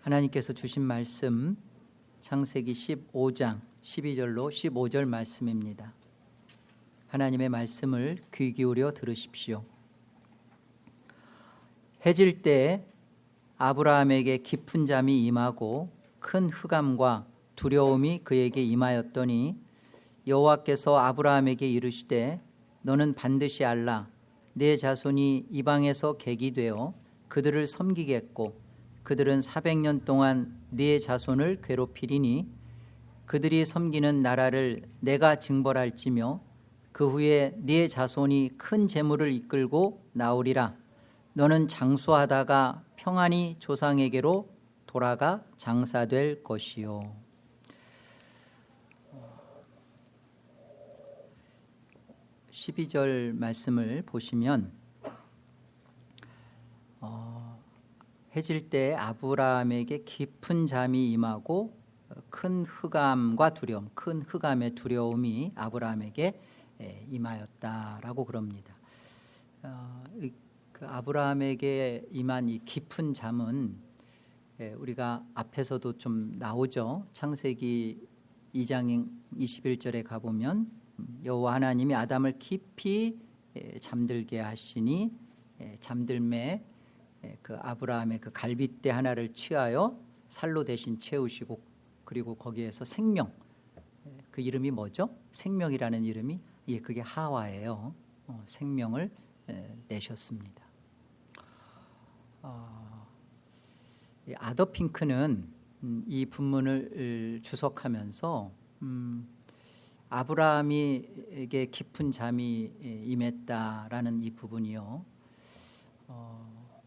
하나님께서 주신 말씀 창세기 15장 12절로 15절 말씀입니다. 하나님의 말씀을 귀 기울여 들으십시오. 해질 때 아브라함에게 깊은 잠이 임하고 큰 흑암과 두려움이 그에게 임하였더니 여호와께서 아브라함에게 이르시되 너는 반드시 알라. 내 자손이 이방에서 객이 되어 그들을 섬기겠고 그들은 400년 동안 네 자손을 괴롭히리니 그들이 섬기는 나라를 내가 징벌할지며 그 후에 네 자손이 큰 재물을 이끌고 나오리라. 너는 장수하다가 평안히 조상에게로 돌아가 장사될 것이요. 12절 말씀을 보시면 해질 때 아브라함에게 깊은 잠이 임하고 큰 흑암과 두려움, 큰 흑암의 두려움이 아브라함에게 임하였다라고 그럽니다. 그 아브라함에게 임한 이 깊은 잠은 우리가 앞에서도 좀 나오죠. 창세기 2장 21절에 가보면 여호와 하나님이 아담을 깊이 잠들게 하시니 잠들매 그 아브라함의 그 갈빗대 하나를 취하여 살로 대신 채우시고 그리고 거기에서 생명, 그 이름이 뭐죠? 생명이라는 이름이 그게 하와예요. 생명을 내셨습니다. 아더 핑크는 이 본문을 주석하면서 아브라함에게 깊은 잠이 임했다라는 이 부분이요.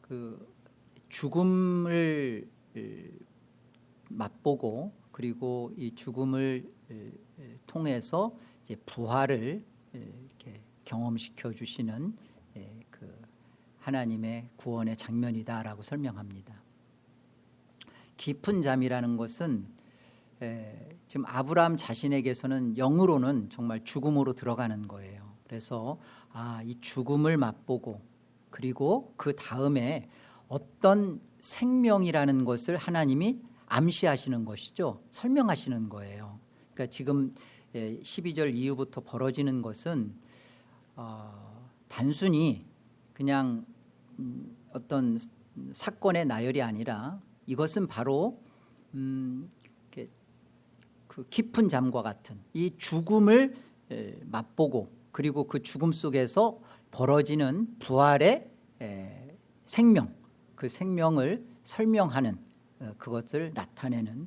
그 죽음을 맛보고 그리고 이 죽음을 통해서 이제 부활을 이렇게 경험시켜 주시는 그 하나님의 구원의 장면이다라고 설명합니다. 깊은 잠이라는 것은 지금 아브라함 자신에게서는 영으로는 정말 죽음으로 들어가는 거예요. 그래서 이 죽음을 맛보고 그리고 그 다음에 어떤 생명이라는 것을 하나님이 암시하시는 것이죠. 설명하시는 거예요. 그러니까 지금 12절 이후부터 벌어지는 것은 단순히 그냥 어떤 사건의 나열이 아니라 이것은 바로 그 깊은 잠과 같은 이 죽음을 맛보고 그리고 그 죽음 속에서 벌어지는 부활의 생명, 그 생명을 설명하는 그것을 나타내는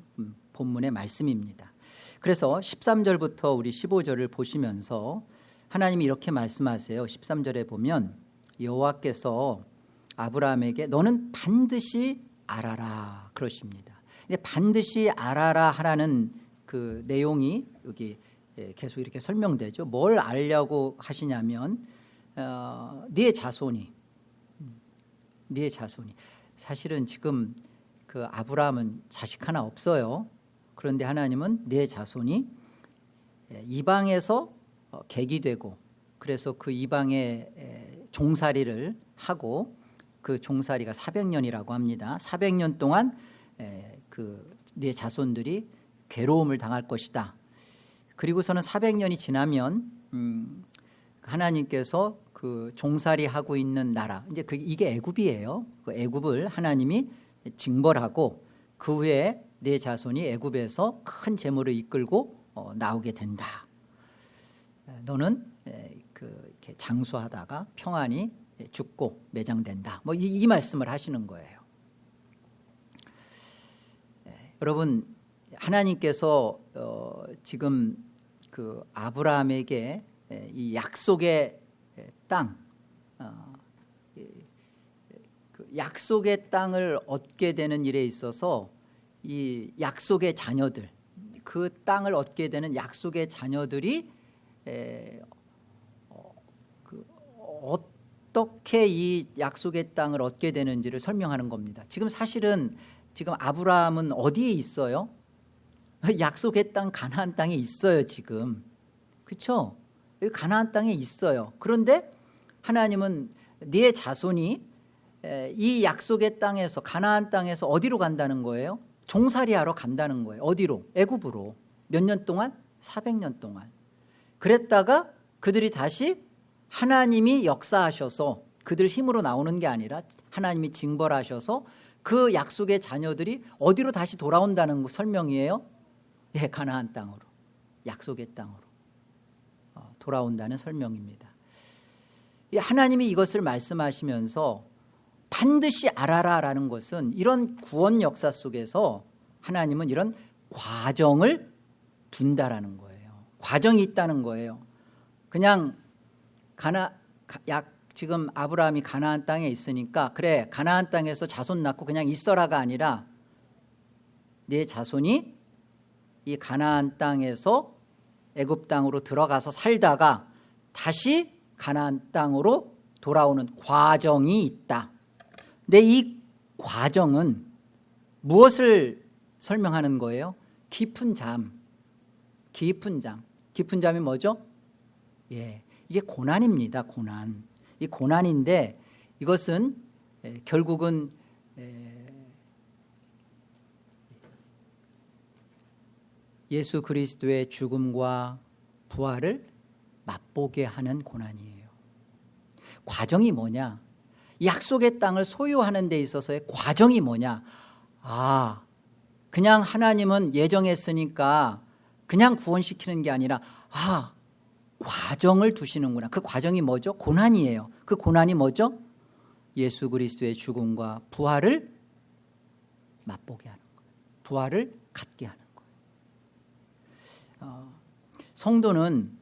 본문의 말씀입니다. 그래서 13절부터 우리 15절을 보시면서 하나님이 이렇게 말씀하세요. 13절에 보면 여호와께서 아브라함에게 너는 반드시 알아라 그러십니다. 반드시 알아라 하라는 그 내용이 여기 계속 이렇게 설명되죠. 뭘 알려고 하시냐면 네 자손이 사실은 지금 그 아브라함은 자식 하나 없어요. 그런데 하나님은 네 자손이 이방에서 객이 되고 그래서 그 이방의 종살이를 하고 그 종살이가 400년이라고 합니다. 400년 동안 그 네 자손들이 괴로움을 당할 것이다. 그리고서는 400년이 지나면 하나님께서 그 종살이 하고 있는 나라, 이제 이게 애굽이에요. 그 애굽을 하나님이 징벌하고 그 후에 네 자손이 애굽에서 큰 재물을 이끌고 나오게 된다. 너는 이렇게 장수하다가 평안히 죽고 매장된다. 뭐 이 말씀을 하시는 거예요. 여러분, 하나님께서 지금 그 아브라함에게 이 약속의 땅, 그 약속의 땅을 얻게 되는 일에 있어서 이 약속의 자녀들, 그 땅을 얻게 되는 약속의 자녀들이 어떻게 이 약속의 땅을 얻게 되는지를 설명하는 겁니다. 지금 사실은 지금 아브라함은 어디에 있어요? 약속의 땅 가나안 땅에 있어요. 지금 그렇죠? 가나안 땅에 있어요. 그런데 하나님은 네 자손이 이 약속의 땅에서 가나안 땅에서 어디로 간다는 거예요? 종살이하러 간다는 거예요. 어디로? 애굽으로. 몇 년 동안? 400년 동안. 그랬다가 그들이 다시 하나님이 역사하셔서 그들 힘으로 나오는 게 아니라 하나님이 징벌하셔서 그 약속의 자녀들이 어디로 다시 돌아온다는 설명이에요? 예, 가나안 땅으로, 약속의 땅으로 돌아온다는 설명입니다. 하나님이 이것을 말씀하시면서 반드시 알아라라는 것은 이런 구원 역사 속에서 하나님은 이런 과정을 둔다라는 거예요. 과정이 있다는 거예요. 그냥 지금 아브라함이 가나안 땅에 있으니까 그래 가나안 땅에서 자손 낳고 그냥 있어라가 아니라 네 자손이 이 가나안 땅에서 애굽 땅으로 들어가서 살다가 다시 가나안 땅으로 돌아오는 과정이 있다. 근데 이 과정은 무엇을 설명하는 거예요? 깊은 잠. 깊은 잠이 뭐죠? 예, 이게 고난입니다. 고난. 이 고난인데 이것은 결국은 예수 그리스도의 죽음과 부활을 맛보게 하는 고난이에요. 과정이 뭐냐? 약속의 땅을 소유하는 데 있어서의 과정이 뭐냐? 그냥 하나님은 예정했으니까 그냥 구원시키는 게 아니라 과정을 두시는구나. 그 과정이 뭐죠? 고난이에요. 그 고난이 뭐죠? 예수 그리스도의 죽음과 부활을 맛보게 하는 거예요. 부활을 갖게 하는 거예요. 성도는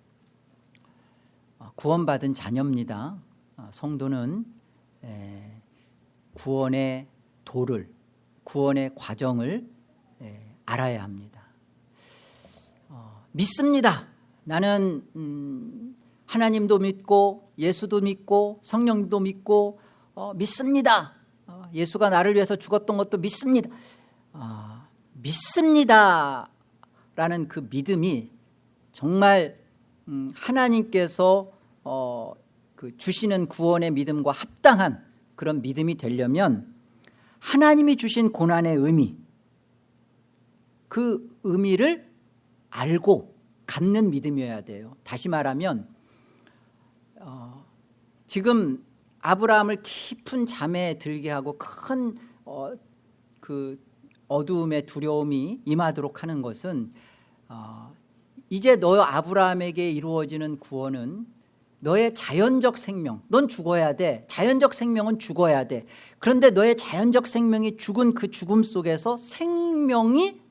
구원받은 자녀입니다. 성도는 구원의 도를, 구원의 과정을 알아야 합니다. 믿습니다. 나는 하나님도 믿고 예수도 믿고 성령도 믿고 믿습니다. 예수가 나를 위해서 죽었던 것도 믿습니다. 믿습니다라는 그 믿음이 정말 하나님께서 그 주시는 구원의 믿음과 합당한 그런 믿음이 되려면 하나님이 주신 고난의 의미, 그 의미를 알고 갖는 믿음이어야 돼요. 다시 말하면 지금 아브라함을 깊은 잠에 들게 하고 큰 그 어두움의 두려움이 임하도록 하는 것은 이제 너 아브라함에게 이루어지는 구원은 너의 자연적 생명, 넌 죽어야 돼. 자연적 생명은 죽어야 돼. 그런데 너의 자연적 생명이 죽은 그 죽음 속에서 생명이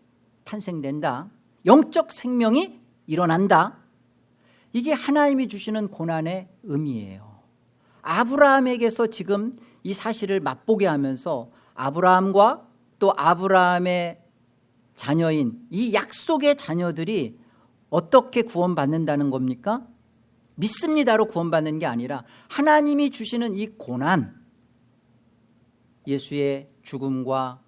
탄생된다. 영적 생명이 일어난다. 이게 하나님이 주시는 고난의 의미예요. 아브라함에게서 지금 이 사실을 맛보게 하면서 아브라함과 또 아브라함의 자녀인 이 약속의 자녀들이 어떻게 구원받는다는 겁니까? 믿습니다로 구원받는 게 아니라 하나님이 주시는 이 고난, 예수의 죽음과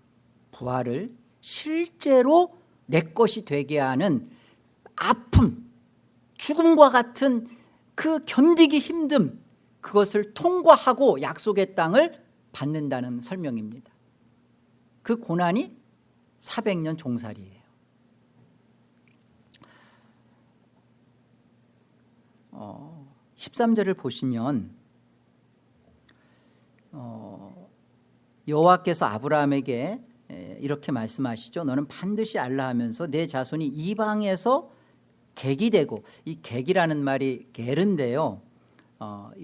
부활을 실제로 내 것이 되게 하는 아픔, 죽음과 같은 그 견디기 힘듦, 그것을 통과하고 약속의 땅을 받는다는 설명입니다. 그 고난이 400년 종살이에요. 13절을 보시면 여호와께서 아브라함에게 이렇게 말씀하시죠. 너는 반드시 알라 하면서 내 자손이 이방에서 객이 되고, 이 객이라는 말이 게른데요.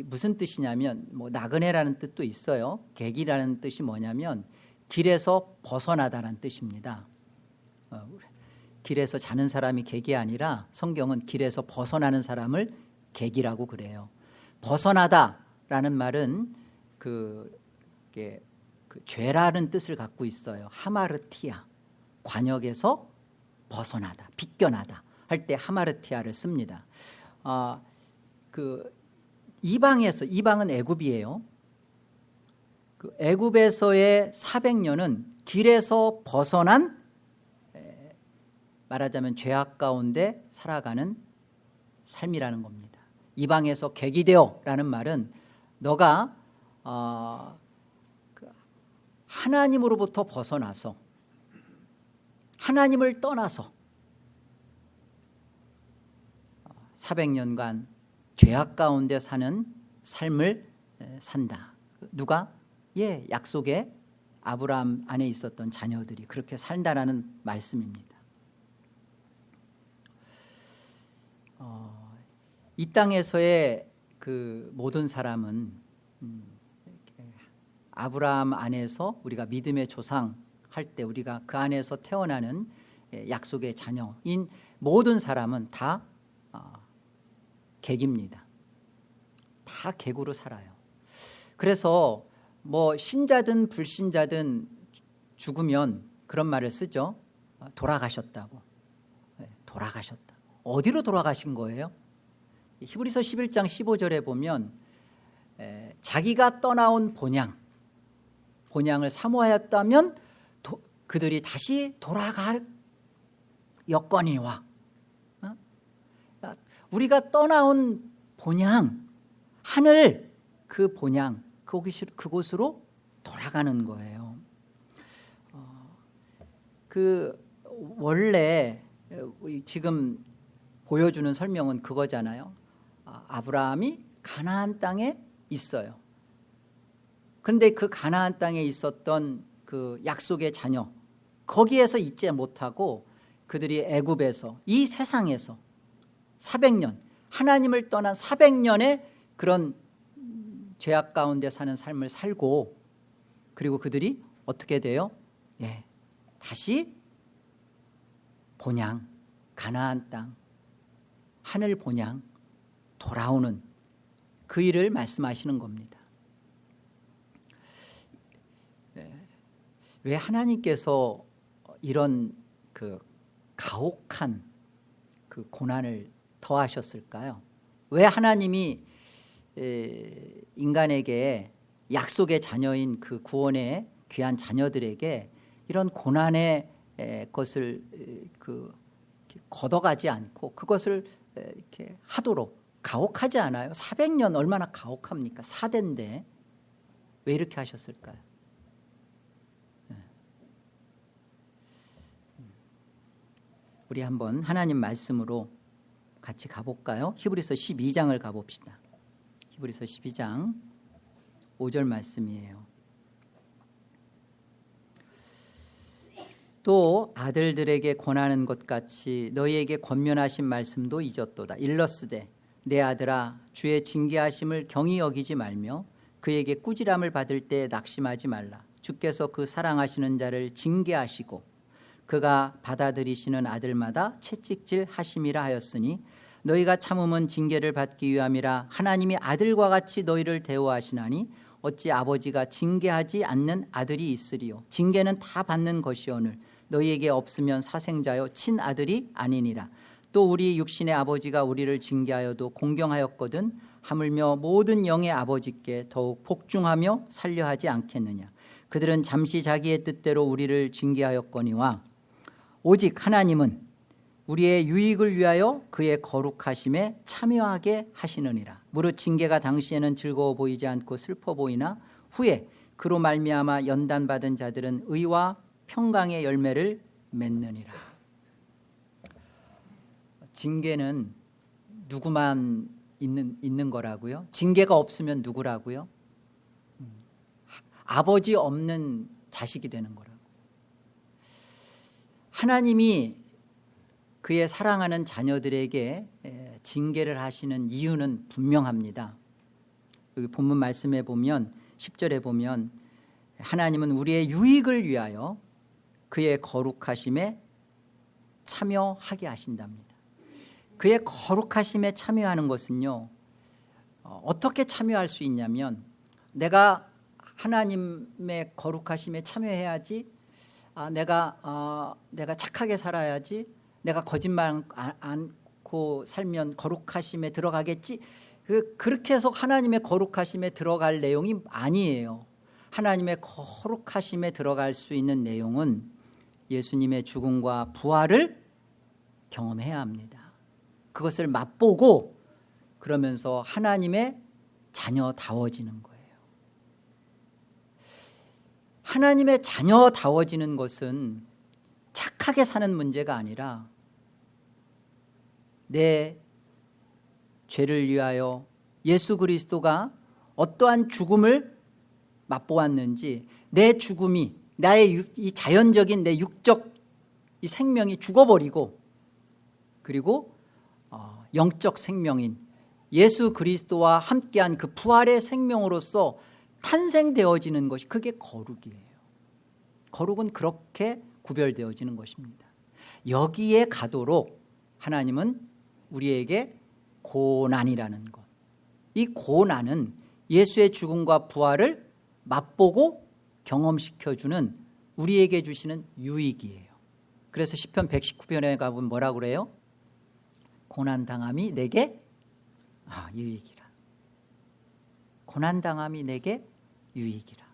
무슨 뜻이냐면 나그네라는 뜻도 있어요. 객이라는 뜻이 뭐냐면 길에서 벗어나다라는 뜻입니다. 길에서 자는 사람이 객이 아니라 성경은 길에서 벗어나는 사람을 객이라고 그래요. 벗어나다라는 말은 그 죄라는 뜻을 갖고 있어요. 하마르티아, 관역에서 벗어나다, 빗겨나다 할 때 하마르티아를 씁니다. 이방은 애굽이에요. 그 애굽에서의 400년은 길에서 벗어난, 말하자면 죄악 가운데 살아가는 삶이라는 겁니다. 이방에서 객이 되어라는 말은 너가 하나님으로부터 벗어나서 하나님을 떠나서 400년간 죄악 가운데 사는 삶을 산다. 누가? 약속의 아브라함 안에 있었던 자녀들이 그렇게 산다라는 말씀입니다. 이 땅에서의 그 모든 사람은 아브라함 안에서 우리가 믿음의 조상 할 때 우리가 그 안에서 태어나는 약속의 자녀인 모든 사람은 다 객입니다. 다 객으로 살아요. 그래서 뭐 신자든 불신자든 죽으면 그런 말을 쓰죠. 돌아가셨다고. 돌아가셨다. 어디로 돌아가신 거예요? 히브리서 11장 15절에 보면 자기가 떠나온 본향을 사모하였다면 그들이 다시 돌아갈 여건이와 우리가 떠나온 본향, 하늘, 그 본향, 그곳으로 돌아가는 거예요. 그 원래 우리 지금 보여주는 설명은 그거잖아요. 아브라함이 가나안 땅에 있어요. 그런데 그 가나안 땅에 있었던 그 약속의 자녀, 거기에서 있지 못하고 그들이 애굽에서 이 세상에서 400년 하나님을 떠난 400년의 그런 죄악 가운데 사는 삶을 살고 그리고 그들이 어떻게 돼요? 다시 본향, 가나안 땅, 하늘 본향 돌아오는 그 일을 말씀하시는 겁니다. 왜 하나님께서 이런 그 가혹한 그 고난을 더하셨을까요? 왜 하나님이 인간에게 약속의 자녀인 그 구원의 귀한 자녀들에게 이런 고난의 것을 걷어가지 않고 그것을 이렇게 하도록 가혹하지 않아요? 400년 얼마나 가혹합니까? 사대인데 왜 이렇게 하셨을까요? 우리 한번 하나님 말씀으로 같이 가볼까요? 히브리서 12장을 가봅시다. 히브리서 12장 5절 말씀이에요. 또 아들들에게 권하는 것 같이 너희에게 권면하신 말씀도 잊었도다. 일러스되 내 아들아 주의 징계하심을 경히 여기지 말며 그에게 꾸지람을 받을 때 낙심하지 말라. 주께서 그 사랑하시는 자를 징계하시고 그가 받아들이시는 아들마다 채찍질 하심이라 하였으니 너희가 참음은 징계를 받기 위함이라. 하나님이 아들과 같이 너희를 대우하시나니 어찌 아버지가 징계하지 않는 아들이 있으리요. 징계는 다 받는 것이오늘 너희에게 없으면 사생자요 친아들이 아니니라. 또 우리 육신의 아버지가 우리를 징계하여도 공경하였거든 하물며 모든 영의 아버지께 더욱 복종하며 살려하지 않겠느냐. 그들은 잠시 자기의 뜻대로 우리를 징계하였거니와 오직 하나님은 우리의 유익을 위하여 그의 거룩하심에 참여하게 하시느니라. 무릇 징계가 당시에는 즐거워 보이지 않고 슬퍼 보이나 후에 그로 말미암아 연단받은 자들은 의와 평강의 열매를 맺느니라. 징계는 누구만 있는 거라고요? 징계가 없으면 누구라고요? 아버지 없는 자식이 되는 거라고. 하나님이 그의 사랑하는 자녀들에게 징계를 하시는 이유는 분명합니다. 여기 본문 말씀에 보면 10절에 보면 하나님은 우리의 유익을 위하여 그의 거룩하심에 참여하게 하신답니다. 그의 거룩하심에 참여하는 것은요, 어떻게 참여할 수 있냐면 내가 하나님의 거룩하심에 참여해야지, 내가 착하게 살아야지, 내가 거짓말 않고 살면 거룩하심에 들어가겠지, 그렇게 해서 하나님의 거룩하심에 들어갈 내용이 아니에요. 하나님의 거룩하심에 들어갈 수 있는 내용은 예수님의 죽음과 부활을 경험해야 합니다. 그것을 맛보고 그러면서 하나님의 자녀다워지는 거예요. 하나님의 자녀다워지는 것은 착하게 사는 문제가 아니라 내 죄를 위하여 예수 그리스도가 어떠한 죽음을 맛보았는지, 내 죽음이, 나의 이 자연적인 내 육적 이 생명이 죽어버리고, 그리고 영적 생명인 예수 그리스도와 함께한 그 부활의 생명으로서 탄생되어지는 것이, 그게 거룩이에요. 거룩은 그렇게 구별되어지는 것입니다. 여기에 가도록 하나님은 우리에게 고난이라는 것, 이 고난은 예수의 죽음과 부활을 맛보고 경험시켜주는, 우리에게 주시는 유익이에요. 그래서 시편 119편에 가보면 뭐라고 그래요? 고난당함이 내게 유익이라. 고난당함이 내게 유익이라.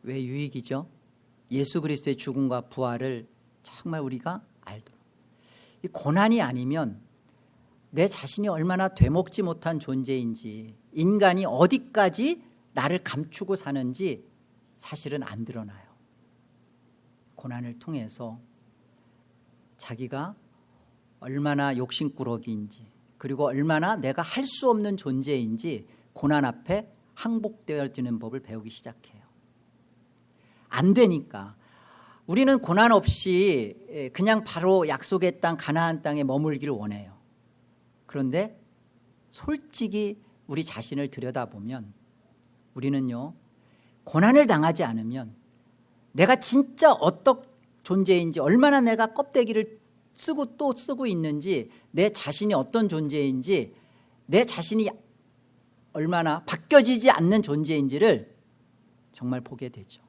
왜 유익이죠? 예수 그리스도의 죽음과 부활을 정말 우리가 알도록. 이 고난이 아니면 내 자신이 얼마나 되먹지 못한 존재인지, 인간이 어디까지 나를 감추고 사는지 사실은 안 드러나요. 고난을 통해서 자기가 얼마나 욕심꾸러기인지, 그리고 얼마나 내가 할 수 없는 존재인지 고난 앞에 항복되어지는 법을 배우기 시작해요. 안 되니까 우리는 고난 없이 그냥 바로 약속의 땅 가나안 땅에 머물기를 원해요. 그런데 솔직히 우리 자신을 들여다보면 우리는요, 고난을 당하지 않으면 내가 진짜 어떤 존재인지, 얼마나 내가 껍데기를 쓰고 또 쓰고 있는지, 내 자신이 어떤 존재인지, 내 자신이 얼마나 바뀌어지지 않는 존재인지를 정말 보게 되죠.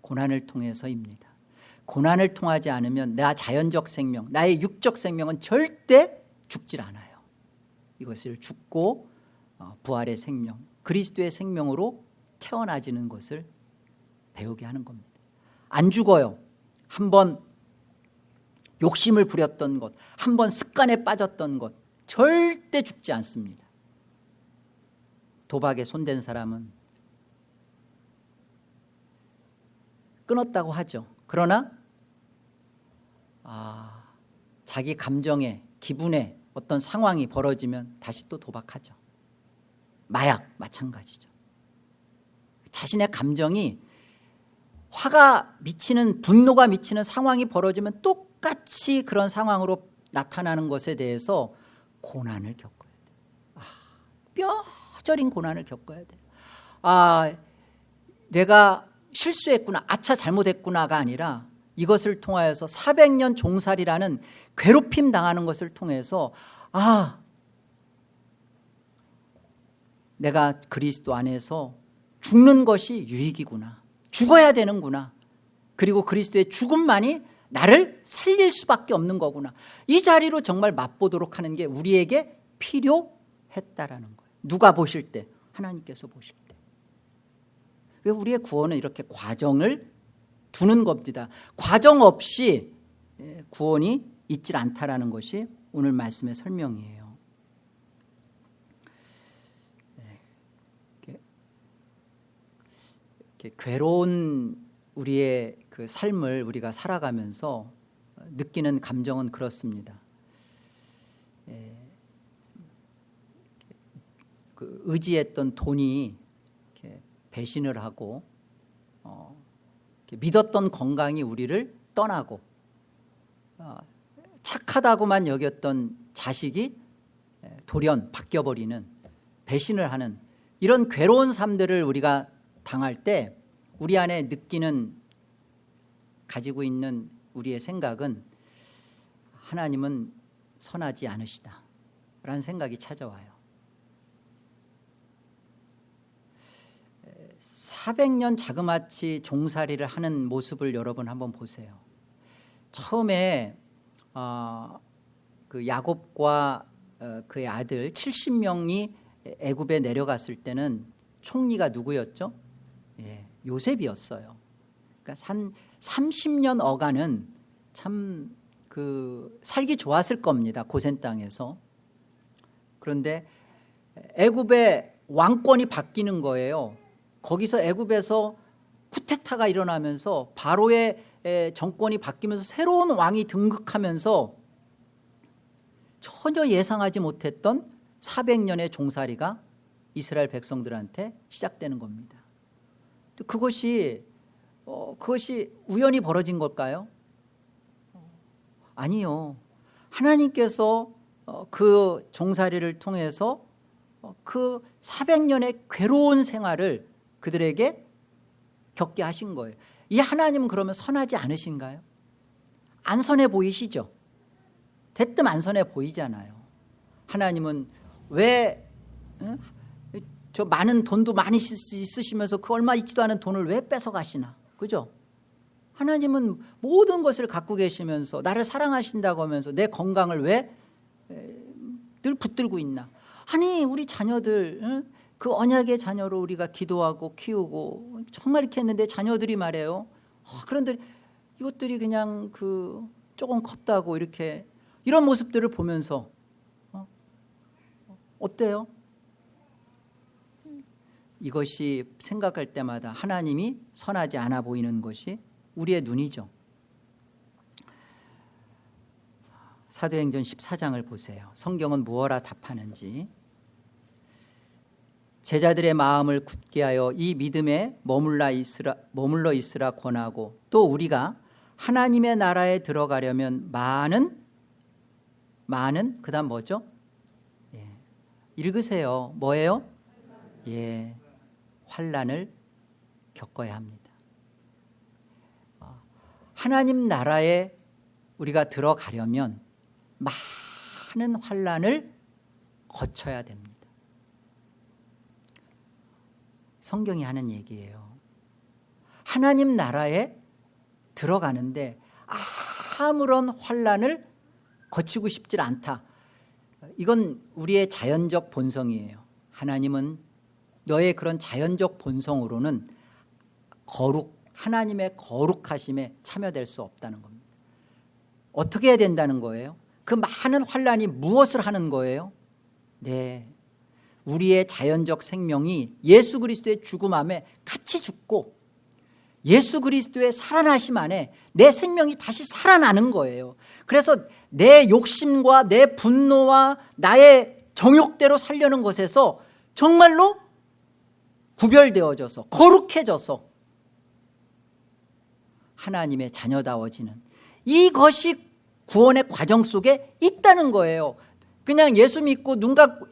고난을 통해서입니다. 고난을 통하지 않으면 나 자연적 생명, 나의 육적 생명은 절대 죽질 않아요. 이것을 죽고 부활의 생명, 그리스도의 생명으로 태어나지는 것을 배우게 하는 겁니다. 안 죽어요. 한번 욕심을 부렸던 것, 한번 습관에 빠졌던 것 절대 죽지 않습니다. 도박에 손댄 사람은 끊었다고 하죠. 그러나 자기 감정에, 기분에 어떤 상황이 벌어지면 다시 또 도박하죠. 마약 마찬가지죠. 자신의 감정이, 화가 미치는, 분노가 미치는 상황이 벌어지면 똑같이 그런 상황으로 나타나는 것에 대해서 고난을 겪어야 돼요. 뼈저린 고난을 겪어야 돼요. 내가 실수했구나, 아차 잘못했구나가 아니라 이것을 통하여서 400년 종살이라는 괴롭힘 당하는 것을 통해서 내가 그리스도 안에서 죽는 것이 유익이구나, 죽어야 되는구나, 그리고 그리스도의 죽음만이 나를 살릴 수밖에 없는 거구나, 이 자리로 정말 맛보도록 하는 게 우리에게 필요했다라는 거예요. 누가 보실 때? 하나님께서 보실 때. 우리의 구원은 이렇게 과정을 두는 겁니다. 과정 없이 구원이 있질 않다라는 것이 오늘 말씀의 설명이에요. 이렇게 괴로운 우리의 그 삶을 우리가 살아가면서 느끼는 감정은 그렇습니다. 그 의지했던 돈이 이렇게 배신을 하고, 믿었던 건강이 우리를 떠나고, 착하다고만 여겼던 자식이 돌연 바뀌어버리는, 배신을 하는 이런 괴로운 삶들을 우리가 당할 때 우리 안에 느끼는, 가지고 있는 우리의 생각은 하나님은 선하지 않으시다 라는 생각이 찾아와요. 400년 자그마치 종살이를 하는 모습을 여러분 한번 보세요. 처음에 그 야곱과 그의 아들 70명이 애굽에 내려갔을 때는 총리가 누구였죠? 요셉이었어요. 그러니까 한 30년 어간은 참 그 살기 좋았을 겁니다. 고센 땅에서. 그런데 애굽의 왕권이 바뀌는 거예요. 거기서 애굽에서 쿠데타가 일어나면서 바로의 정권이 바뀌면서 새로운 왕이 등극하면서 전혀 예상하지 못했던 400년의 종살이가 이스라엘 백성들한테 시작되는 겁니다. 그것이 우연히 벌어진 걸까요? 아니요. 하나님께서 그 종살이를 통해서 그 400년의 괴로운 생활을 그들에게 겪게 하신 거예요. 이 하나님은 그러면 선하지 않으신가요? 안 선해 보이시죠? 대뜸 안 선해 보이잖아요. 하나님은 왜 저 많은 돈도 많이 있으시면서 그 얼마 있지도 않은 돈을 왜 뺏어가시나? 그죠? 하나님은 모든 것을 갖고 계시면서 나를 사랑하신다고 하면서 내 건강을 왜 늘 붙들고 있나? 아니 우리 자녀들 그 언약의 자녀로 우리가 기도하고 키우고 정말 이렇게 했는데 자녀들이 말해요. 그런데 이것들이 그냥 조금 컸다고 이렇게 이런 모습들을 보면서 어때요? 이것이 생각할 때마다 하나님이 선하지 않아 보이는 것이 우리의 눈이죠. 사도행전 14장을 보세요. 성경은 무엇라 답하는지. 제자들의 마음을 굳게 하여 이 믿음에 머물러 있으라 권하고 또 우리가 하나님의 나라에 들어가려면 많은 그다음 뭐죠? 읽으세요. 뭐예요? 환난을 겪어야 합니다. 하나님 나라에 우리가 들어가려면 많은 환난을 거쳐야 됩니다. 성경이 하는 얘기예요. 하나님 나라에 들어가는데 아무런 환난을 거치고 싶지 않다. 이건 우리의 자연적 본성이에요. 하나님은 너의 그런 자연적 본성으로는 하나님의 거룩하심에 참여될 수 없다는 겁니다. 어떻게 해야 된다는 거예요? 그 많은 환난이 무엇을 하는 거예요? 우리의 자연적 생명이 예수 그리스도의 죽음 안에 같이 죽고 예수 그리스도의 살아나심 안에 내 생명이 다시 살아나는 거예요. 그래서 내 욕심과 내 분노와 나의 정욕대로 살려는 것에서 정말로 구별되어져서 거룩해져서 하나님의 자녀다워지는 이것이 구원의 과정 속에 있다는 거예요. 그냥 예수 믿고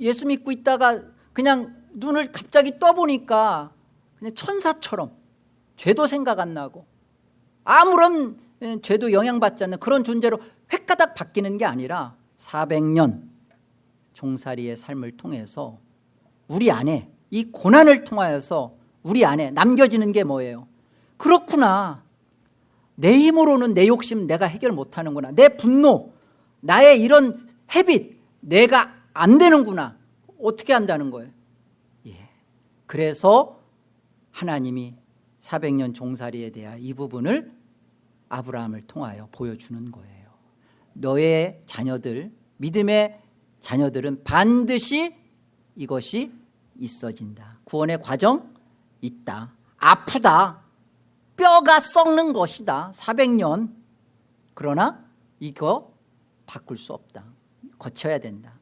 예수 믿고 있다가 그냥 눈을 갑자기 떠보니까 그냥 천사처럼 죄도 생각 안 나고 아무런 죄도 영향받지 않는 그런 존재로 획가닥 바뀌는 게 아니라 400년 종살이의 삶을 통해서 우리 안에 이 고난을 통하여서 우리 안에 남겨지는 게 뭐예요? 그렇구나. 내 힘으로는 내 욕심 내가 해결 못하는구나. 내 분노, 나의 이런 헤빗 내가 안 되는구나. 어떻게 한다는 거예요? 그래서 하나님이 400년 종살이에 대한 이 부분을 아브라함을 통하여 보여주는 거예요. 너의 자녀들, 믿음의 자녀들은 반드시 이것이 있어진다. 구원의 과정 있다. 아프다. 뼈가 썩는 것이다. 400년. 그러나 이거 바꿀 수 없다. 거쳐야 된다.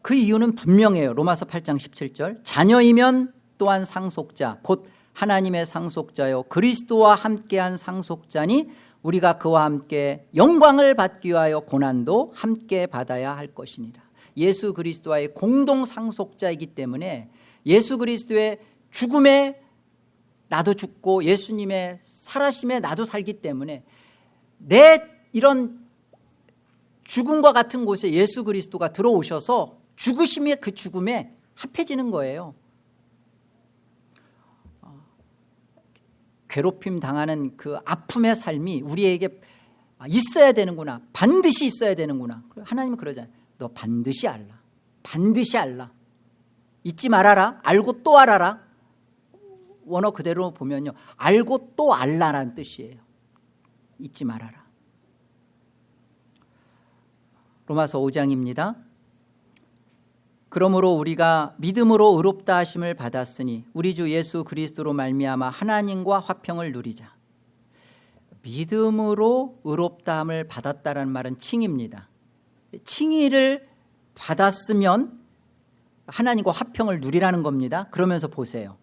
그 이유는 분명해요. 로마서 8장 17절. 자녀이면 또한 상속자 곧 하나님의 상속자요 그리스도와 함께한 상속자니 우리가 그와 함께 영광을 받기 위하여 고난도 함께 받아야 할 것이니라. 예수 그리스도와의 공동 상속자이기 때문에 예수 그리스도의 죽음에 나도 죽고 예수님의 살아심에 나도 살기 때문에 내 이런 죽음과 같은 곳에 예수 그리스도가 들어오셔서 죽으심의 그 죽음에 합해지는 거예요. 괴롭힘 당하는 그 아픔의 삶이 우리에게 있어야 되는구나. 반드시 있어야 되는구나. 하나님은 그러잖아요. 너 반드시 알라. 반드시 알라. 잊지 말아라. 알고 또 알아라. 원어 그대로 보면요. 알고 또 알라라는 뜻이에요. 잊지 말아라. 로마서 5장입니다. 그러므로 우리가 믿음으로 의롭다 하심을 받았으니 우리 주 예수 그리스도로 말미암아 하나님과 화평을 누리자. 믿음으로 의롭다함을 받았다라는 말은 칭의입니다. 칭의를 받았으면 하나님과 화평을 누리라는 겁니다. 그러면서 보세요.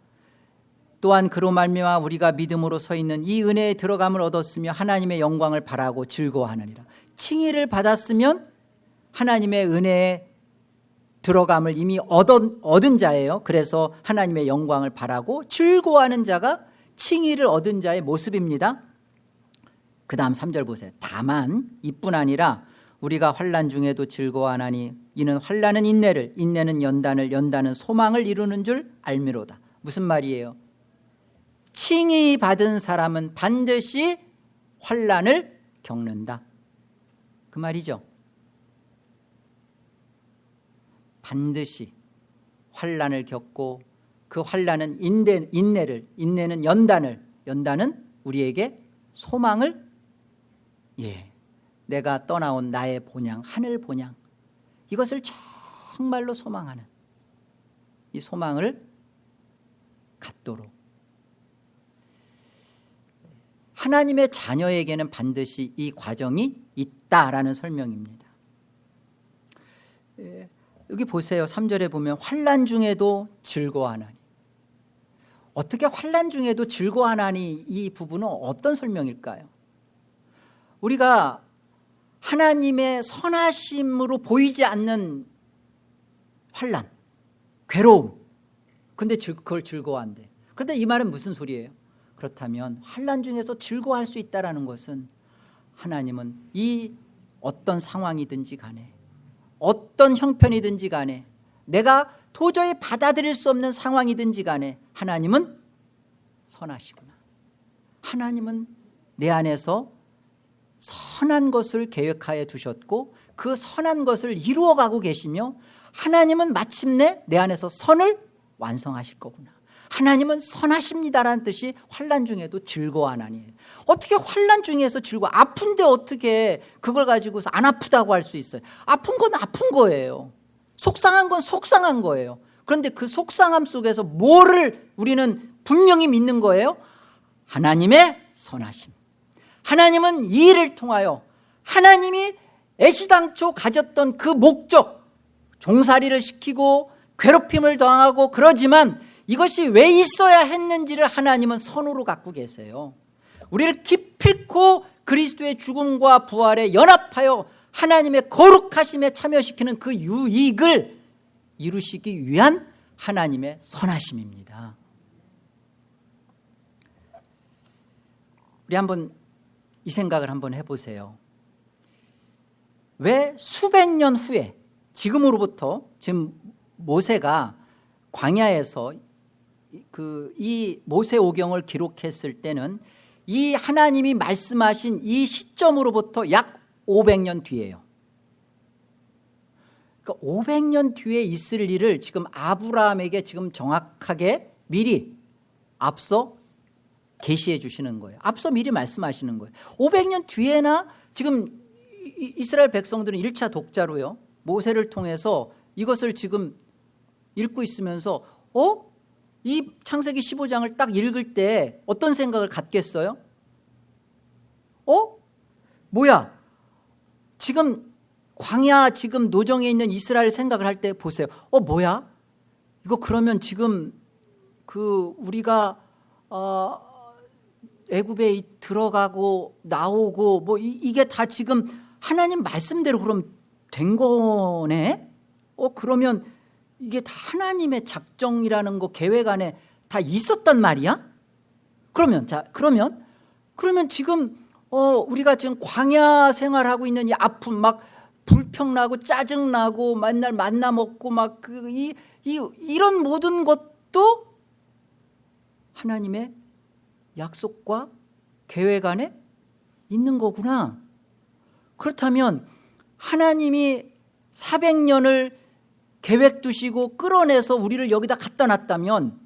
또한 그로 말미암아 우리가 믿음으로 서 있는 이 은혜에 들어감을 얻었으며 하나님의 영광을 바라고 즐거워하느니라. 칭의를 받았으면 하나님의 은혜에 들어감을 이미 얻은 자예요. 그래서 하나님의 영광을 바라고 즐거워하는 자가 칭의를 얻은 자의 모습입니다. 그 다음 3절 보세요. 다만 이뿐 아니라 우리가 환난 중에도 즐거워하나니 이는 환난은 인내를, 인내는 연단을, 연단은 소망을 이루는 줄 알미로다. 무슨 말이에요? 칭의 받은 사람은 반드시 환난을 겪는다, 그 말이죠. 반드시 환난을 겪고 그 환난은 인내를, 인내는 연단을, 연단은 우리에게 소망을, 내가 떠나온 나의 본향, 하늘 본향, 이것을 정말로 소망하는 이 소망을 갖도록 하나님의 자녀에게는 반드시 이 과정이 있다라는 설명입니다. 여기 보세요. 3절에 보면 환난 중에도 즐거워하나니. 어떻게 환난 중에도 즐거워하나니, 이 부분은 어떤 설명일까요? 우리가 하나님의 선하심으로 보이지 않는 환난, 괴로움, 근데 그걸 즐거워한대. 그런데 이 말은 무슨 소리예요? 그렇다면 환난 중에서 즐거워할 수 있다는 것은 하나님은 이 어떤 상황이든지 간에 어떤 형편이든지 간에 내가 도저히 받아들일 수 없는 상황이든지 간에 하나님은 선하시구나. 하나님은 내 안에서 선한 것을 계획하여 두셨고 그 선한 것을 이루어가고 계시며 하나님은 마침내 내 안에서 선을 완성하실 거구나. 하나님은 선하십니다라는 뜻이 환난 중에도 즐거워하나니. 어떻게 환난 중에서 즐거워? 아픈데 어떻게 그걸 가지고서 안 아프다고 할 수 있어요? 아픈 건 아픈 거예요. 속상한 건 속상한 거예요. 그런데 그 속상함 속에서 뭐를 우리는 분명히 믿는 거예요? 하나님의 선하심. 하나님은 이 일을 통하여 하나님이 애시당초 가졌던 그 목적, 종살이를 시키고 괴롭힘을 당하고 그러지만 이것이 왜 있어야 했는지를 하나님은 선으로 갖고 계세요. 우리를 기필코 그리스도의 죽음과 부활에 연합하여 하나님의 거룩하심에 참여시키는 그 유익을 이루시기 위한 하나님의 선하심입니다. 우리 한번 이 생각을 한번 해보세요. 왜 수백 년 후에, 지금으로부터, 지금 모세가 광야에서 이 모세오경을 기록했을 때는 이 하나님이 말씀하신 이 시점으로부터 약 500년 뒤예요. 그러니까 500년 뒤에 있을 일을 지금 아브라함에게 지금 정확하게 미리 앞서 계시해 주시는 거예요. 앞서 미리 말씀하시는 거예요. 500년 뒤에나 지금 이스라엘 백성들은 1차 독자로요, 모세를 통해서 이것을 지금 읽고 있으면서 이 창세기 15장을 딱 읽을 때 어떤 생각을 갖겠어요? 뭐야? 지금 광야 지금 노정에 있는 이스라엘 생각을 할 때 보세요. 뭐야? 이거 그러면 지금 우리가 애굽에 들어가고 나오고 뭐 이게 다 지금 하나님 말씀대로 그럼 된 거네? 그러면 이게 다 하나님의 작정이라는 거, 계획 안에 다 있었단 말이야? 그러면 지금 우리가 지금 광야 생활하고 있는 이 아픔, 막 불평나고 짜증나고 맨날 만나 먹고 막 이런 모든 것도 하나님의 약속과 계획 안에 있는 거구나. 그렇다면 하나님이 400년을 계획 두시고 끌어내서 우리를 여기다 갖다 놨다면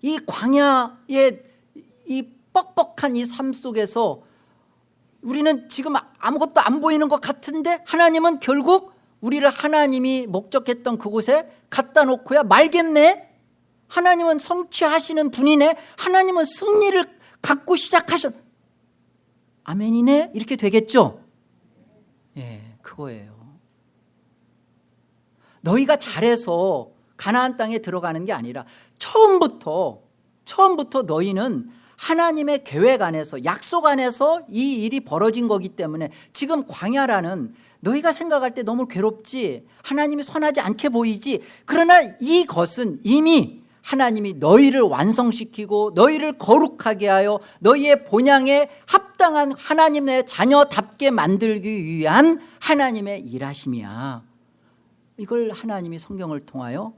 이 광야의 이 뻑뻑한 이 삶 속에서 우리는 지금 아무것도 안 보이는 것 같은데 하나님은 결국 우리를 하나님이 목적했던 그곳에 갖다 놓고야 말겠네. 하나님은 성취하시는 분이네. 하나님은 승리를 갖고 시작하셨. 아멘이네. 이렇게 되겠죠. 예, 그거예요. 너희가 잘해서 가나안 땅에 들어가는 게 아니라 처음부터 너희는 하나님의 계획 안에서, 약속 안에서 이 일이 벌어진 거기 때문에 지금 광야라는, 너희가 생각할 때 너무 괴롭지, 하나님이 선하지 않게 보이지, 그러나 이것은 이미 하나님이 너희를 완성시키고 너희를 거룩하게 하여 너희의 본향에 합당한 하나님의 자녀답게 만들기 위한 하나님의 일하심이야. 이걸 하나님이 성경을 통하여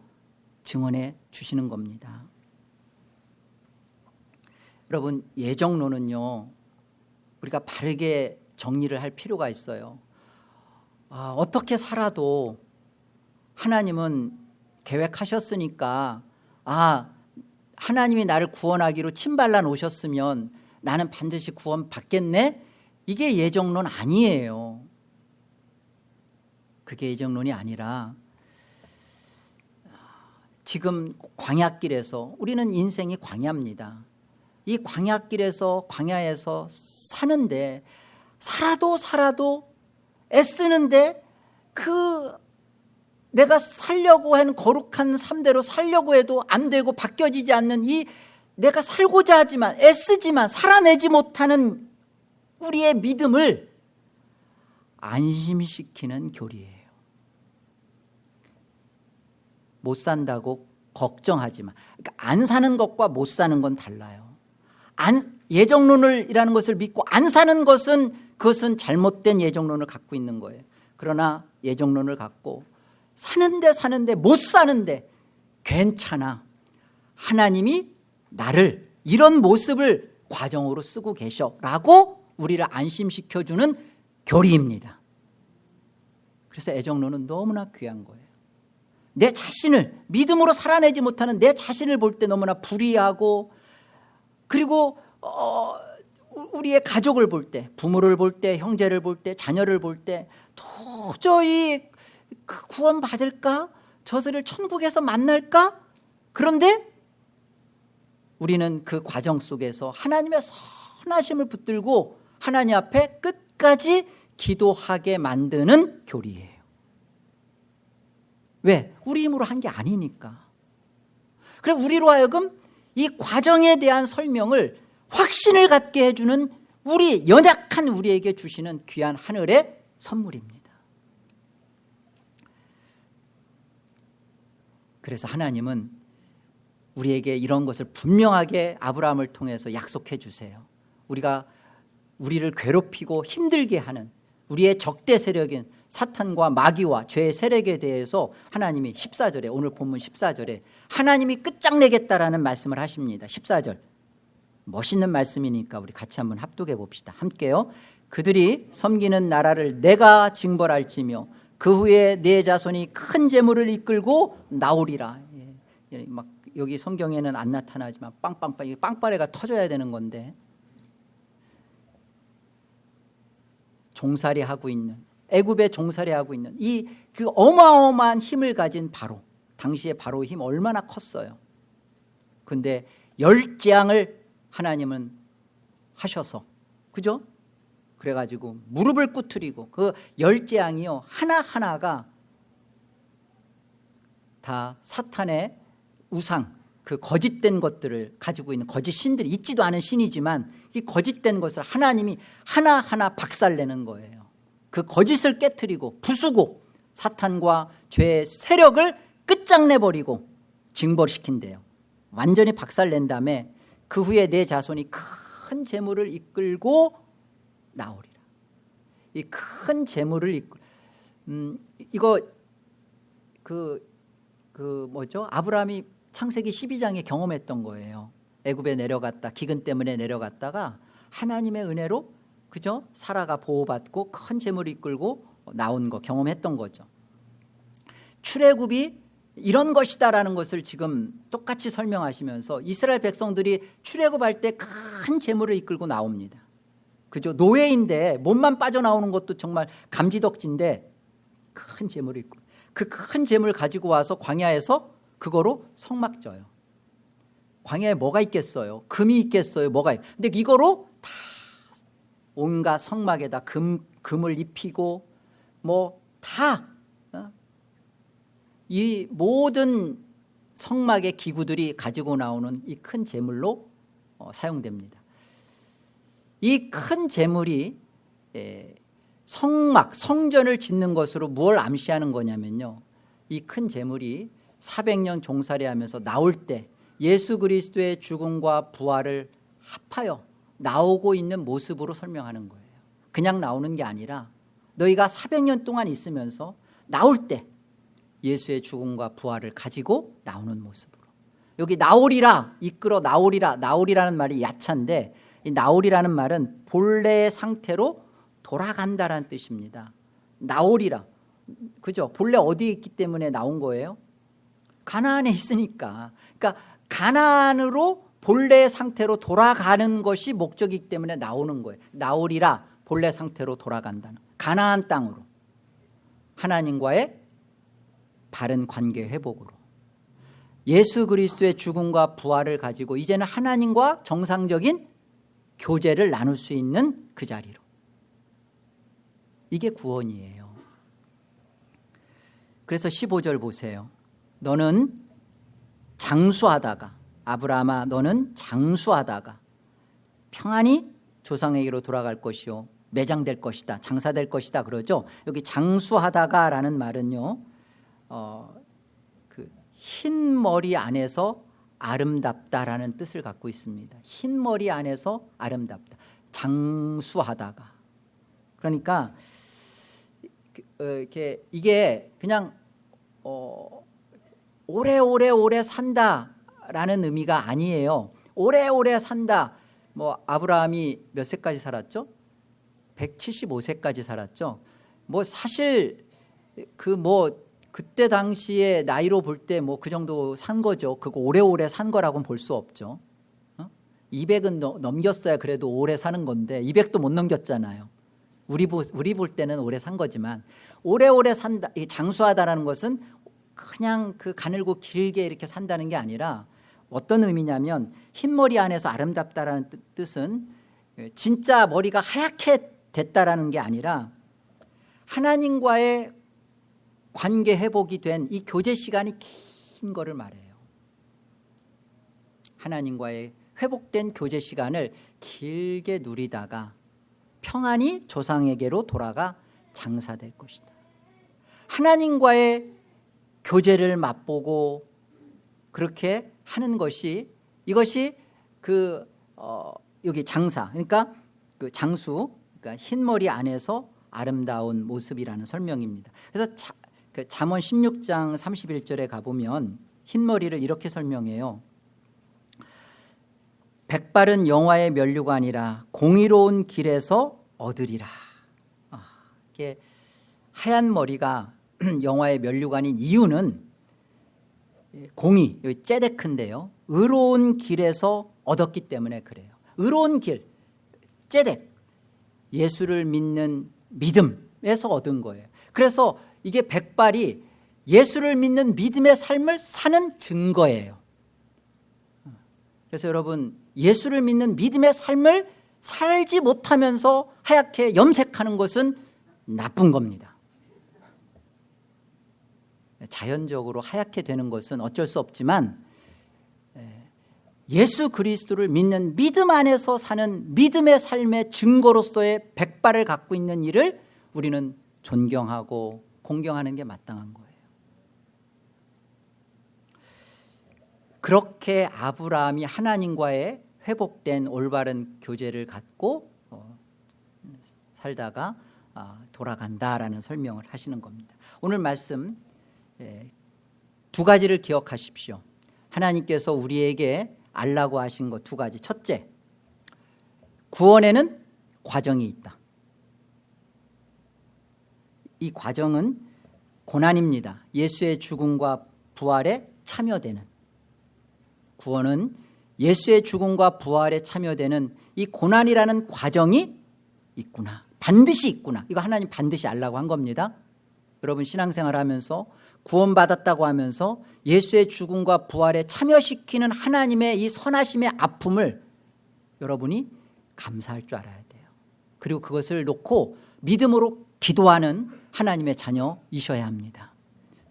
증언해 주시는 겁니다. 여러분, 예정론은요, 우리가 바르게 정리를 할 필요가 있어요. 어떻게 살아도 하나님은 계획하셨으니까, 하나님이 나를 구원하기로 침 발라 놓으셨으면 나는 반드시 구원 받겠네? 이게 예정론 아니에요. 그게 예정론이 아니라, 지금 광야길에서, 우리는 인생이 광야입니다. 이 광야길에서, 광야에서 사는데, 살아도 애쓰는데, 내가 살려고 한 거룩한 삶대로 살려고 해도 안 되고 바뀌어지지 않는, 이 내가 살고자 하지만 애쓰지만 살아내지 못하는 우리의 믿음을 안심시키는 교리예요. 못 산다고 걱정하지 마. 그러니까 안 사는 것과 못 사는 건 달라요. 예정론이라는 것을 믿고 안 사는 것은, 그것은 잘못된 예정론을 갖고 있는 거예요. 그러나 예정론을 갖고 사는데 못 사는데 괜찮아, 하나님이 나를 이런 모습을 과정으로 쓰고 계셔라고 우리를 안심시켜주는 교리입니다. 그래서 예정론은 너무나 귀한 거예요. 내 자신을, 믿음으로 살아내지 못하는 내 자신을 볼 때 너무나 불의하고, 그리고 우리의 가족을 볼 때, 부모를 볼 때, 형제를 볼 때, 자녀를 볼 때 도저히 구원 받을까? 저들을 천국에서 만날까? 그런데 우리는 그 과정 속에서 하나님의 선하심을 붙들고 하나님 앞에 끝까지 기도하게 만드는 교리예요. 왜? 우리 힘으로 한 게 아니니까. 그래, 우리로 하여금 이 과정에 대한 설명을, 확신을 갖게 해주는, 연약한 우리에게 주시는 귀한 하늘의 선물입니다. 그래서 하나님은 우리에게 이런 것을 분명하게 아브라함을 통해서 약속해 주세요. 우리를 괴롭히고 힘들게 하는 우리의 적대 세력인 사탄과 마귀와 죄의 세력에 대해서 하나님이 14절에, 오늘 본문 14절에 하나님이 끝장내겠다라는 말씀을 하십니다. 14절 멋있는 말씀이니까 우리 같이 한번 합독해 봅시다. 함께요. 그들이 섬기는 나라를 내가 징벌할지며 그 후에 내 자손이 큰 재물을 이끌고 나오리라. 막 여기 성경에는 안 나타나지만 빵빵빵, 빵빠레가 터져야 되는 건데, 종살이하고 있는, 애굽에 종살이하고 있는 그 어마어마한 힘을 가진 바로, 당시에 바로의 힘 얼마나 컸어요. 근데 열재앙을 하나님은 하셔서, 그죠? 그래가지고 무릎을 꿇으리고, 그 열재앙이요 하나하나가 다 사탄의 우상, 그 거짓된 것들을 가지고 있는 거짓 신들이, 있지도 않은 신이지만 이 거짓된 것을 하나님이 하나하나 박살내는 거예요. 그 거짓을 깨트리고 부수고 사탄과 죄의 세력을 끝장내버리고 징벌시킨대요. 완전히 박살낸 다음에 그 후에 내 자손이 큰 재물을 이끌고 나오리라. 이 큰 재물을 이거 뭐죠? 아브라함이 창세기 12장에 경험했던 거예요. 애굽에 내려갔다, 기근 때문에 내려갔다가 하나님의 은혜로, 그죠? 사라가 보호받고 큰 재물을 이끌고 나온 거 경험했던 거죠. 출애굽이 이런 것이다라는 것을 지금 똑같이 설명하시면서 이스라엘 백성들이 출애굽할 때 큰 재물을 이끌고 나옵니다. 그죠? 노예인데 몸만 빠져나오는 것도 정말 감지덕지인데 큰 재물이 있고 그 큰 재물 가지고 와서 광야에서 그거로 성막 져요. 광야에 뭐가 있겠어요? 금이 있겠어요? 뭐가 근데 이거로 다 온갖 성막에다 금을 입히고 뭐 다 이 모든 성막의 기구들이 가지고 나오는 이 큰 재물로 사용됩니다. 이 큰 재물이 성막, 성전을 짓는 것으로 무엇을 암시하는 거냐면요, 이 큰 재물이 400년 종살이하면서 나올 때 예수 그리스도의 죽음과 부활을 합하여 나오고 있는 모습으로 설명하는 거예요. 그냥 나오는 게 아니라 너희가 400년 동안 있으면서 나올 때 예수의 죽음과 부활을 가지고 나오는 모습으로. 여기 나오리라, 이끌어 나오리라, 나오리라는 말이 야차인데 이 나오리라는 말은 본래의 상태로 돌아간다라는 뜻입니다. 나오리라, 그죠? 본래 어디에 있기 때문에 나온 거예요? 가나안에 있으니까. 그러니까 가나안으로 본래의 상태로 돌아가는 것이 목적이기 때문에 나오는 거예요. 나오리라, 본래 상태로 돌아간다는, 가나안 땅으로 하나님과의 바른 관계 회복으로 예수 그리스도의 죽음과 부활을 가지고 이제는 하나님과 정상적인 교제를 나눌 수 있는 그 자리로. 이게 구원이에요. 그래서 15절 보세요. 너는 장수하다가, 아브라함아 너는 장수하다가 평안히 조상에게로 돌아갈 것이요 매장될 것이다, 장사될 것이다 그러죠. 여기 장수하다가라는 말은요, 그 흰 머리 안에서 아름답다라는 뜻을 갖고 있습니다. 흰 머리 안에서 아름답다, 장수하다가. 그러니까 이게 그냥 오래 산다라는 의미가 아니에요. 오래 산다. 뭐 아브라함이 몇 세까지 살았죠? 175세까지 살았죠. 뭐 사실 그때 당시에 나이로 볼 때 뭐 그 정도 산 거죠. 그거 오래오래 산 거라고는 볼 수 없죠. 200은 넘겼어야 그래도 오래 사는 건데 200도 못 넘겼잖아요. 우리 볼 때는 오래 산 거지만 오래오래 산다, 이 장수하다라는 것은 그냥 그 가늘고 길게 이렇게 산다는 게 아니라 어떤 의미냐면 흰머리 안에서 아름답다라는 뜻은 진짜 머리가 하얗게 됐다라는 게 아니라 하나님과의 관계 회복이 된 이 교제 시간이 긴 거를 말해요. 하나님과의 회복된 교제 시간을 길게 누리다가 평안히 조상에게로 돌아가 장사될 것이다. 하나님과의 교제를 맛보고 그렇게 하는 것이, 이것이 여기 장사, 그러니까 그 장수, 그러니까 흰머리 안에서 아름다운 모습이라는 설명입니다. 그래서 잠언 16장 31절에 가보면 흰머리를 이렇게 설명해요. 백발은 영화의 면류관이라 공의로운 길에서 얻으리라. 이게 하얀 머리가 영화의 면류관인 이유는 공의, 여기 째데크인데요, 의로운 길에서 얻었기 때문에 그래요. 의로운 길, 째덱, 예수를 믿는 믿음에서 얻은 거예요. 그래서 이게 백발이 예수를 믿는 믿음의 삶을 사는 증거예요. 그래서 여러분, 예수를 믿는 믿음의 삶을 살지 못하면서 하얗게 염색하는 것은 나쁜 겁니다. 자연적으로 하얗게 되는 것은 어쩔 수 없지만 예수 그리스도를 믿는 믿음 안에서 사는 믿음의 삶의 증거로서의 백발을 갖고 있는 일을 우리는 존경하고 공경하는 게 마땅한 거예요. 그렇게 아브라함이 하나님과의 회복된 올바른 교제를 갖고 살다가 돌아간다라는 설명을 하시는 겁니다. 오늘 말씀 두 가지를 기억하십시오. 하나님께서 우리에게 알라고 하신 것 두 가지. 첫째, 구원에는 과정이 있다. 이 과정은 고난입니다. 예수의 죽음과 부활에 참여되는, 구원은 예수의 죽음과 부활에 참여되는 이 고난이라는 과정이 있구나, 반드시 있구나. 이거 하나님 반드시 알라고 한 겁니다. 여러분 신앙생활 하면서 구원받았다고 하면서 예수의 죽음과 부활에 참여시키는 하나님의 이 선하심의 아픔을 여러분이 감사할 줄 알아야 돼요. 그리고 그것을 놓고 믿음으로 기도하는 하나님의 자녀이셔야 합니다.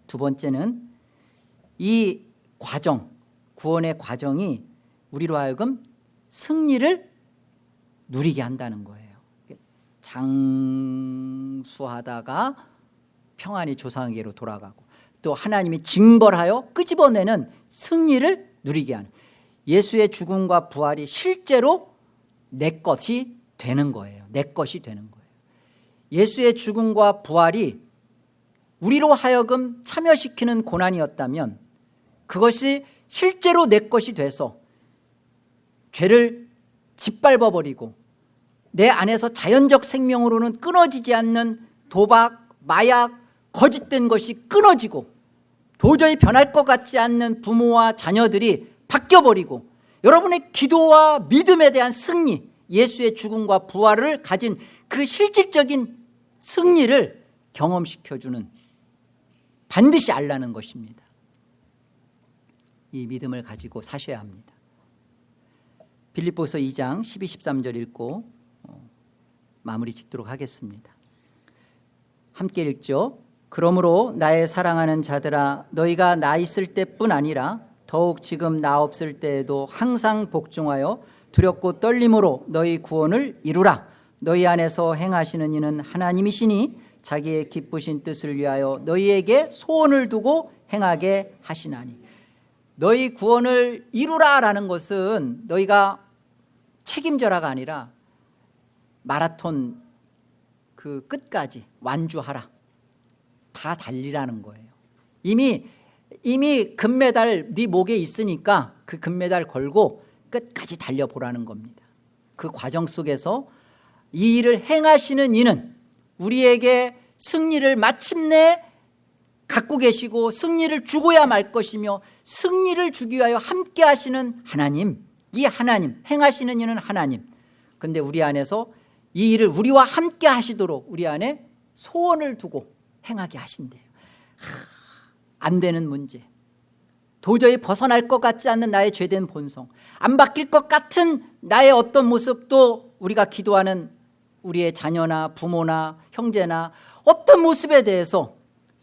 두 번째는 이 과정, 구원의 과정이 우리로 하여금 승리를 누리게 한다는 거예요. 장수하다가 평안히 조상에게로 돌아가고 또 하나님이 징벌하여 끄집어내는 승리를 누리게 하는, 예수의 죽음과 부활이 실제로 내 것이 되는 거예요. 내 것이 되는 거예요. 예수의 죽음과 부활이 우리로 하여금 참여시키는 고난이었다면 그것이 실제로 내 것이 돼서 죄를 짓밟아버리고 내 안에서 자연적 생명으로는 끊어지지 않는 도박, 마약, 거짓된 것이 끊어지고 도저히 변할 것 같지 않는 부모와 자녀들이 바뀌어버리고 여러분의 기도와 믿음에 대한 승리, 예수의 죽음과 부활을 가진 그 실질적인 승리를 경험시켜주는, 반드시 알라는 것입니다. 이 믿음을 가지고 사셔야 합니다. 빌립보서 2장 12, 13절 읽고 마무리 짓도록 하겠습니다. 함께 읽죠. 그러므로 나의 사랑하는 자들아, 너희가 나 있을 때뿐 아니라 더욱 지금 나 없을 때에도 항상 복종하여 두렵고 떨림으로 너희 구원을 이루라. 너희 안에서 행하시는 이는 하나님이시니 자기의 기쁘신 뜻을 위하여 너희에게 소원을 두고 행하게 하시나니. 너희 구원을 이루라라는 것은 너희가 책임져라가 아니라 마라톤 그 끝까지 완주하라, 다 달리라는 거예요. 이미 금메달 네 목에 있으니까 그 금메달 걸고 끝까지 달려보라는 겁니다. 그 과정 속에서 이 일을 행하시는 이는 우리에게 승리를 마침내 갖고 계시고 승리를 주고야 말 것이며 승리를 주기 위하여 함께 하시는 하나님, 이 하나님, 행하시는 이는 하나님. 그런데 우리 안에서 이 일을 우리와 함께 하시도록 우리 안에 소원을 두고 행하게 하신대요. 안 되는 문제, 도저히 벗어날 것 같지 않는 나의 죄된 본성, 안 바뀔 것 같은 나의 어떤 모습도 우리가 기도하는 우리의 자녀나 부모나 형제나 어떤 모습에 대해서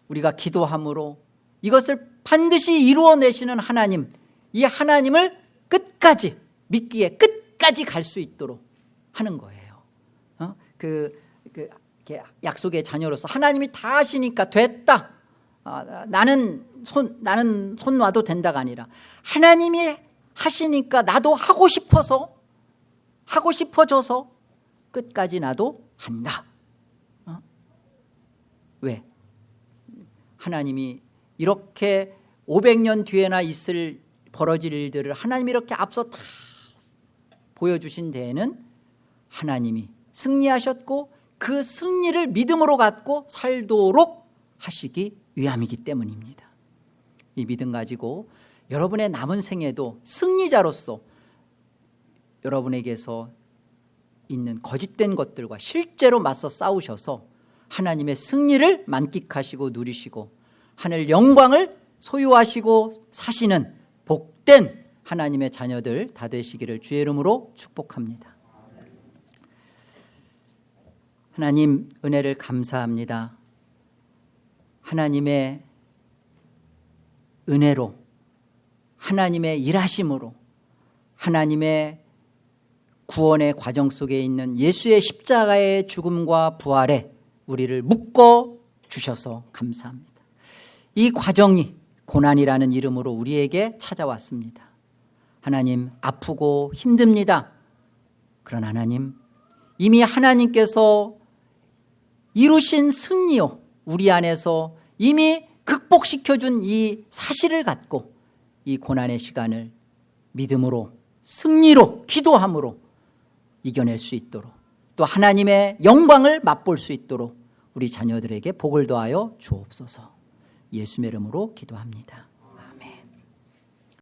우리가 기도함으로 이것을 반드시 이루어내시는 하나님, 이 하나님을 끝까지 믿기에 끝까지 갈 수 있도록 하는 거예요. 약속의 자녀로서 하나님이 다 하시니까 됐다, 나는 손 놔도 된다가 아니라 하나님이 하시니까 나도 하고 싶어져서 끝까지 나도 한다. 왜? 하나님이 이렇게 500년 뒤에나 벌어질 일들을 하나님이 이렇게 앞서 다 보여주신 데에는 하나님이 승리하셨고 그 승리를 믿음으로 갖고 살도록 하시기 위함이기 때문입니다. 이 믿음 가지고 여러분의 남은 생에도 승리자로서 여러분에게서 있는 거짓된 것들과 실제로 맞서 싸우셔서 하나님의 승리를 만끽하시고 누리시고 하늘 영광을 소유하시고 사시는 복된 하나님의 자녀들 다 되시기를 주의 이름으로 축복합니다. 하나님, 은혜를 감사합니다. 하나님의 은혜로, 하나님의 일하심으로, 하나님의 구원의 과정 속에 있는 예수의 십자가의 죽음과 부활에 우리를 묶어 주셔서 감사합니다. 이 과정이 고난이라는 이름으로 우리에게 찾아왔습니다. 하나님, 아프고 힘듭니다. 그러나 하나님, 이미 하나님께서 이루신 승리요, 우리 안에서 이미 극복시켜준 이 사실을 갖고 이 고난의 시간을 믿음으로, 승리로, 기도함으로 이겨낼 수 있도록, 또 하나님의 영광을 맛볼 수 있도록 우리 자녀들에게 복을 더하여 주옵소서. 예수의 이름으로 기도합니다.